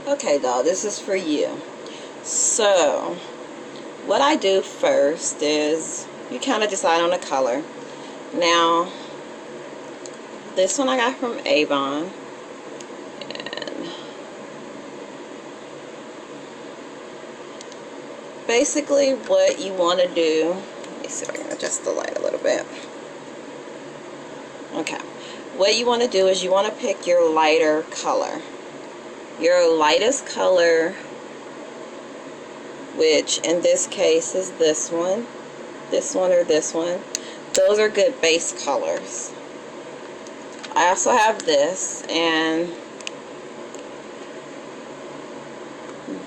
Okay, doll, this is for you. So, what I do first is you kind of decide on a color. Now, this one I got from Avon. And basically what you want to do, let me see if I can adjust the light a little bit. Okay. What you want to do is you want to pick your lighter color. Your lightest color, which in this case is this one, or this one. Those are good base colors. I also have this, and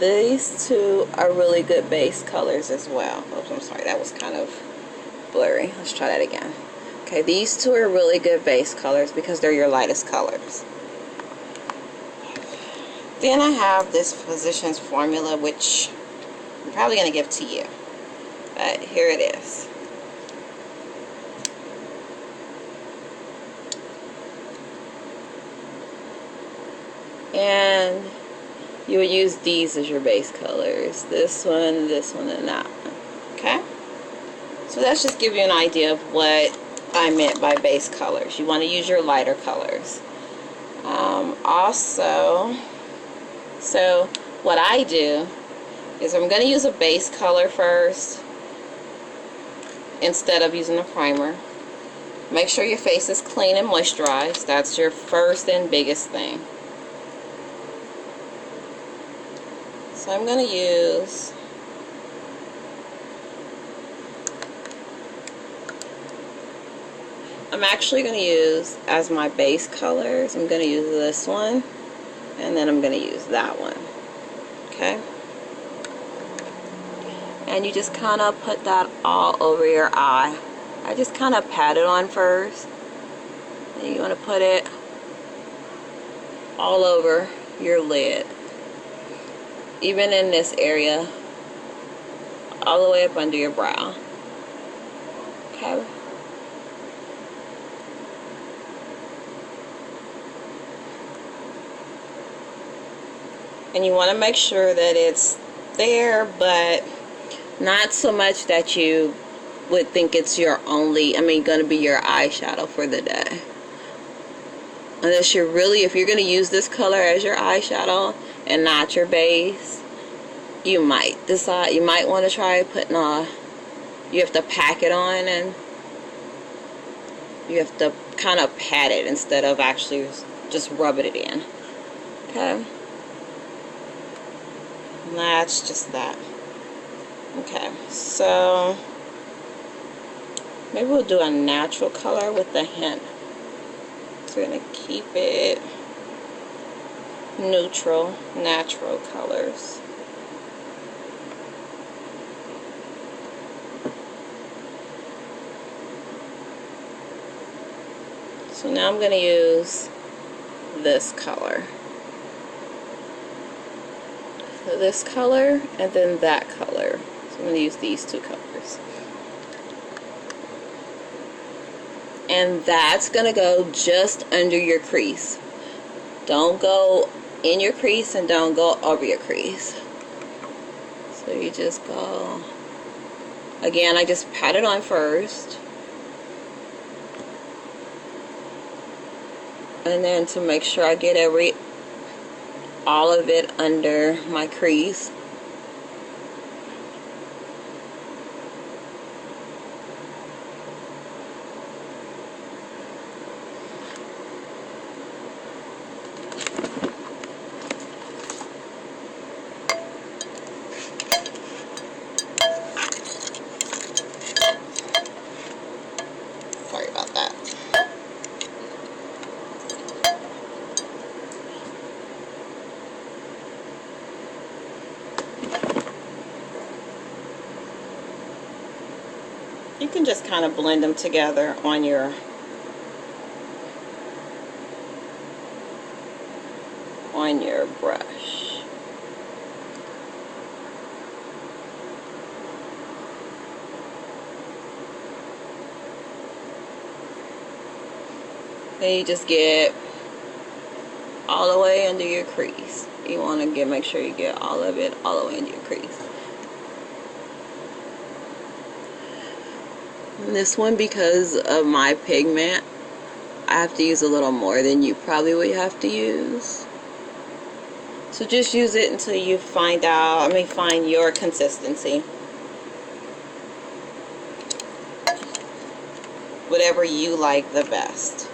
these two are really good base colors as well. Oops, I'm sorry, that was kind of blurry. Let's try that again. Okay, these two are really good base colors because they're your lightest colors. Then I have this Physicians Formula, which I'm probably going to give to you. But here it is. And you would use these as your base colors. This one, and that one. Okay? So that's just give you an idea of what I meant by base colors. You want to use your lighter colors. Also, so what I do is I'm going to use a base color first instead of using a primer. Make sure your face is clean and moisturized. That's your first and biggest thing. So I'm going to use I'm actually going to use as my base colors, I'm going to use this one, and then I'm going to use that one. Okay? And you just kind of put that all over your eye. I just kind of pat it on first. And you want to put it all over your lid. Even in this area, all the way up under your brow. Okay? And you want to make sure that it's there, but not so much that you would think it's your only, going to be your eyeshadow for the day. Unless you're really, if you're going to use this color as your eyeshadow and not your base, you might decide, you might want to try putting you have to pack it on, and you have to kind of pat it instead of actually just rubbing it in. Okay? And that's just that. Okay, so maybe we'll do a natural color with a hint. So we're going to keep it neutral, natural colors. So now I'm going to use this color. So this color and then that color. So I'm going to use these two colors. And that's going to go just under your crease. Don't go in your crease and don't go over your crease. So you just go. Again, I just pat it on first. And then to make sure I get all of it under my crease. Sorry about that. You can just kind of blend them together on your brush. Then you just get all the way under your crease. You want to make sure you get all of it all the way into your crease. And this one, because of my pigment, I have to use a little more than you probably would have to use. So just use it until you find your consistency. Whatever you like the best.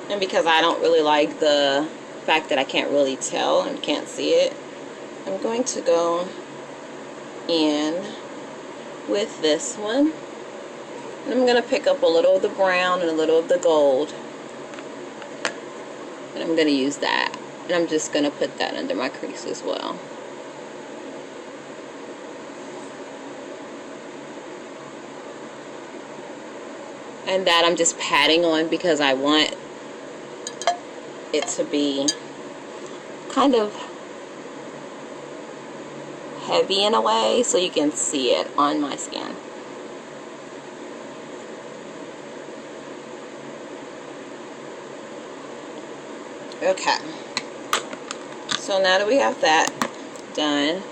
And because I don't really like the fact that I can't really tell and can't see it, I'm going to go in with this one. And I'm going to pick up a little of the brown and a little of the gold. And I'm going to use that. And I'm just going to put that under my crease as well. And that I'm just patting on because I want it to be kind of heavy in a way so you can see it on my skin. Okay, so now that we have that done,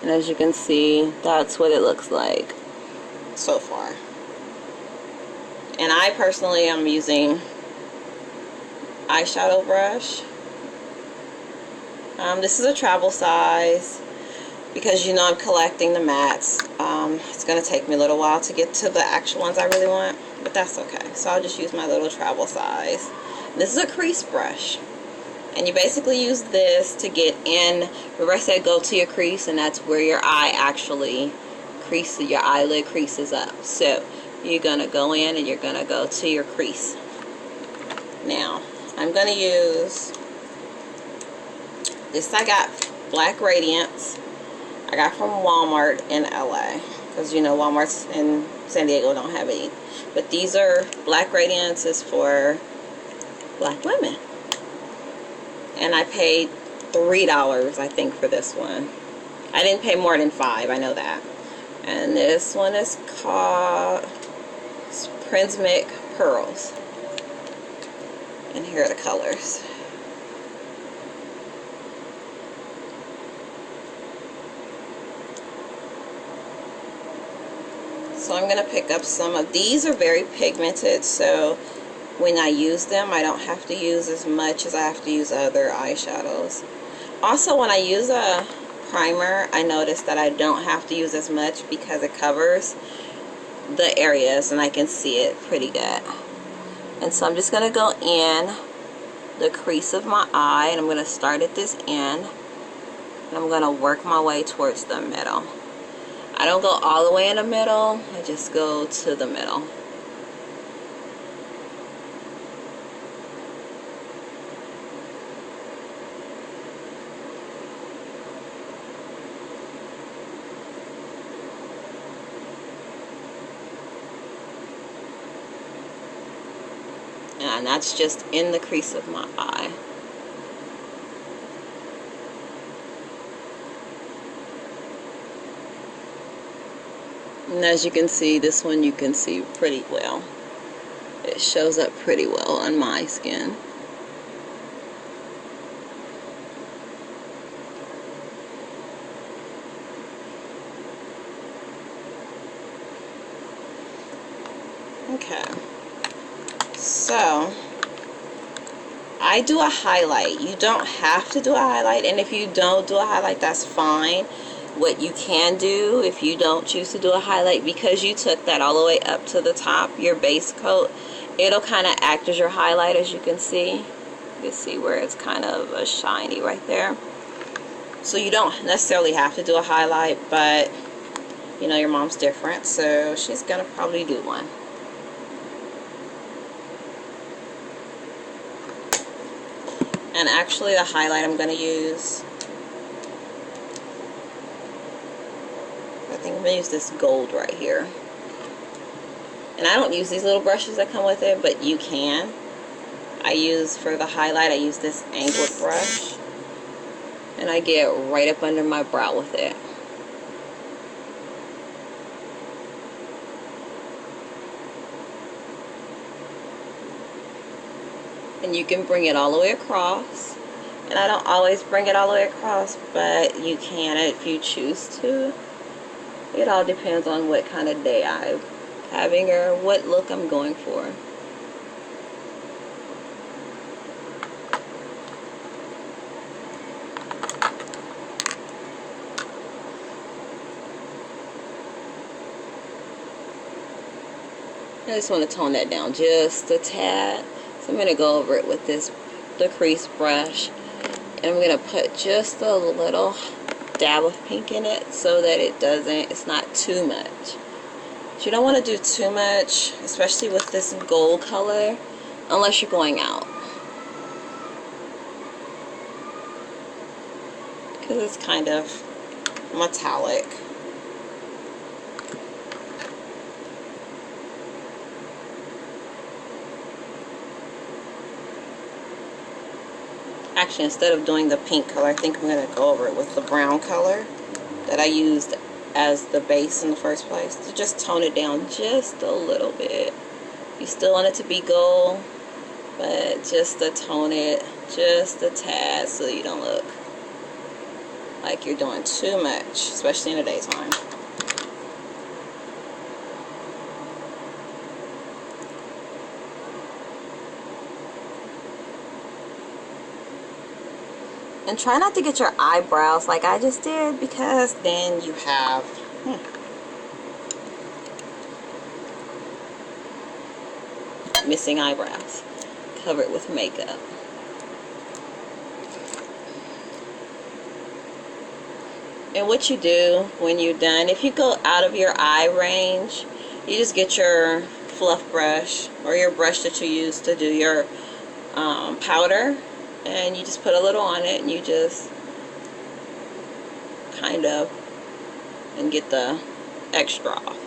and as you can see, that's what it looks like so far. And I personally am using eyeshadow brush. This is a travel size because I'm collecting the mattes. It's going to take me a little while to get to the actual ones I really want, but that's okay. So I'll just use my little travel size. This is a crease brush. And you basically use this to get in. Remember I said go to your crease, and that's where your eye actually creases, your eyelid creases up. So you're going to go in and you're going to go to your crease. Now, I'm going to use this. I got Black Radiance. I got from Walmart in LA. Because Walmart's in San Diego don't have any. But these are Black Radiance is for black women. And I paid $3, I think, for this one. I didn't pay more than $5, I know that. And this one is called Prismatic Pearls. And here are the colors. So I'm going to pick up some of these. Are very pigmented, so when I use them, I don't have to use as much as I have to use other eyeshadows. Also, when I use a primer, I notice that I don't have to use as much because it covers the areas and I can see it pretty good. And so I'm just going to go in the crease of my eye, and I'm going to start at this end, and I'm going to work my way towards the middle. I don't go all the way in the middle, I just go to the middle. And that's just in the crease of my eye. And as you can see, this one you can see pretty well. It shows up pretty well on my skin. Okay. So, I do a highlight. You don't have to do a highlight, and if you don't do a highlight, that's fine. What you can do, if you don't choose to do a highlight, because you took that all the way up to the top, your base coat, it'll kind of act as your highlight, as you can see. You can see where it's kind of a shiny right there. So you don't necessarily have to do a highlight, but your mom's different, so she's gonna probably do one. And actually the highlight I'm going to use, I think I'm going to use this gold right here. And I don't use these little brushes that come with it, but you can. For the highlight, I use this angled brush. And I get right up under my brow with it. And you can bring it all the way across. And I don't always bring it all the way across, but you can if you choose to. It all depends on what kind of day I'm having or what look I'm going for. I just want to tone that down just a tad. So I'm going to go over it with the crease brush. And I'm going to put just a little dab of pink in it so that it's not too much. But you don't want to do too much, especially with this gold color, unless you're going out. Because it's kind of metallic. Actually, instead of doing the pink color, I think I'm going to go over it with the brown color that I used as the base in the first place. To just tone it down just a little bit. You still want it to be gold, but just to tone it just a tad so you don't look like you're doing too much, especially in the daytime. And try not to get your eyebrows like I just did, because then you have missing eyebrows covered with makeup. And what you do when you're done, if you go out of your eye range, you just get your fluff brush or your brush that you use to do your powder, and you just put a little on it, and you just kind of and get the extra off,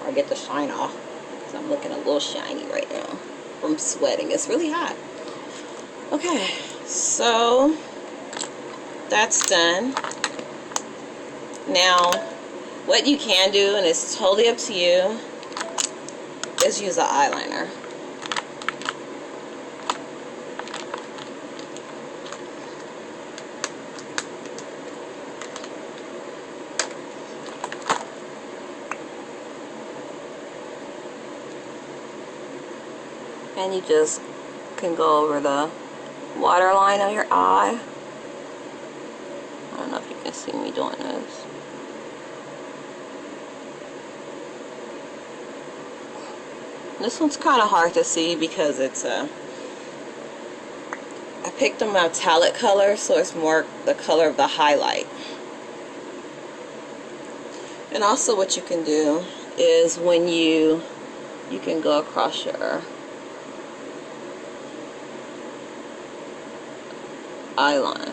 or get the shine off, because I'm looking a little shiny right now from sweating. It's really hot. Okay, so that's done. Now what you can do, and it's totally up to you, is use an eyeliner. And you just can go over the waterline of your eye. I don't know if you can see me doing this. This one's kind of hard to see because it's I picked a metallic color, so it's more the color of the highlight. And also what you can do is when you can go across your eye line.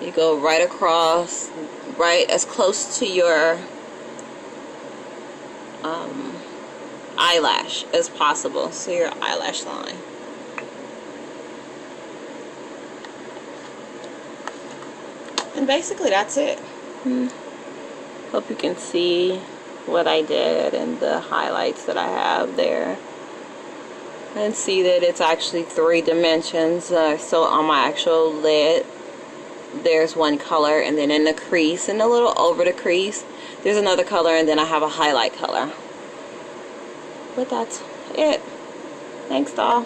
You go right across, right as close to your eyelash as possible, so your eyelash line. And basically that's it. Hope you can see what I did and the highlights that I have there. And see that it's actually 3 dimensions. So on my actual lid, there's one color, and then in the crease and a little over the crease, there's another color, and then I have a highlight color. But that's it. Thanks, doll.